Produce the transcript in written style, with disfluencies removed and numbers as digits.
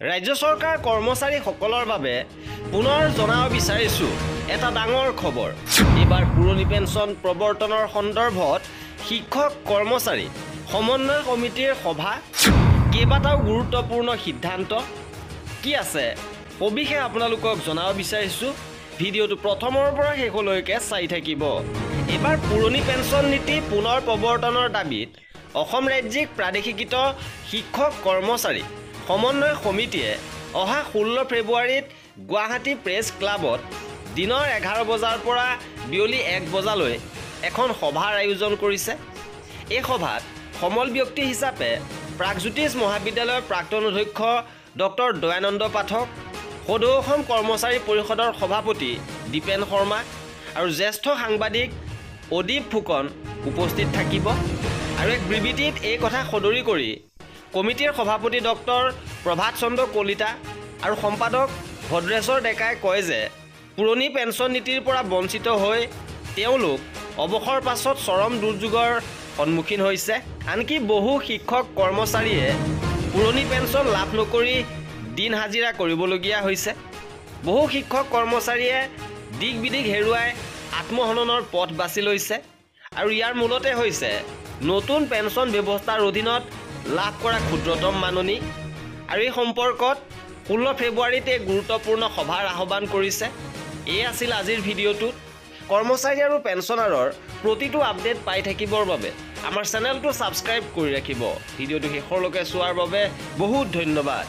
ৰাজ্য চৰকাৰ কৰ্মচাৰীসকলৰ বাবে পুনৰ জনাব বিচাৰিছোঁ এটা ডাঙৰ খবৰ। এইবাৰ পুৰণি পেঞ্চন প্ৰৱৰ্তনৰ সন্দৰ্ভত শিক্ষক কৰ্মচাৰী সমন্বয় সমিতিৰ সভা, কেইবাটাও গুৰুত্বপূৰ্ণ সিদ্ধান্ত কি আছে সবিশেষ আপোনালোকক জনাব বিচাৰিছোঁ। ভিডিঅ'টো প্ৰথমৰ পৰা শেষলৈকে চাই থাকিব। এইবাৰ পুৰণি পেঞ্চন নীতি পুনৰ প্ৰৱৰ্তনৰ দাবীত অসম ৰাজ্যিক প্ৰাদেশিকৃত শিক্ষক কৰ্মচাৰী সমন্বয় সমিতিয়ে অহা 16 ফেব্ৰুৱাৰীত গুৱাহাটী প্ৰেছ ক্লাবত দিনৰ 11 বজাৰ পৰা বিয়লি 1 বজালৈ এখন সভাৰ আয়োজন কৰিছে। এই সভাত সমল ব্যক্তি হিচাপে প্ৰাগজ্যোতিষ মহাবিদ্যালয়ৰ প্ৰাক্তন অধ্যক্ষ ডক্টৰ দয়ানন্দ পাঠক, সদৌ অসম কৰ্মচাৰী পৰিষদৰ সভাপতি দীপেন শৰ্মা আৰু জ্যেষ্ঠ সাংবাদিক অদীপ ফুকন উপস্থিত থাকিব। আৰু এক বিবৃতিত এই কথা সদৰি কৰি কমিটিৰ সভাপতি ডক্টৰ প্ৰভাত চন্দ্ৰ কলিতা আৰু সম্পাদক ভদ্ৰেশ্বৰ ডেকাই কয় যে পুৰণি পেঞ্চন নীতিৰ পৰা বঞ্চিত হৈ তেওঁলোক অৱসৰ পাছত চৰম দুৰ্যোগৰ সন্মুখীন হৈছে। আনকি বহু শিক্ষক কৰ্মচাৰীয়ে পুৰণি পেঞ্চন লাভ নকৰি দিন হাজিৰা কৰিবলগীয়া হৈছে। বহু শিক্ষক কৰ্মচাৰীয়ে দিক বিদিক হেৰুৱাই আত্মহননৰ পথ বাছি লৈছে। আৰু ইয়াৰ মূলতে হৈছে নতুন পেঞ্চন ব্যৱস্থাৰ অধীনত লাভ কৰা ক্ষুদ্ৰতম মাননি। আৰু এই সম্পৰ্কত 16 ফেব্ৰুৱাৰীত এক গুৰুত্বপূৰ্ণ সভাৰ আহ্বান কৰিছে। এই আছিল আজিৰ ভিডিঅ'টোত। কৰ্মচাৰী আৰু পেঞ্চনাৰৰ প্ৰতিটো আপডেট পাই থাকিবৰ বাবে আমাৰ চেনেলটো ছাবস্ক্ৰাইব কৰি ৰাখিব। ভিডিঅ'টো শেষলৈকে চোৱাৰ বাবে বহুত ধন্যবাদ।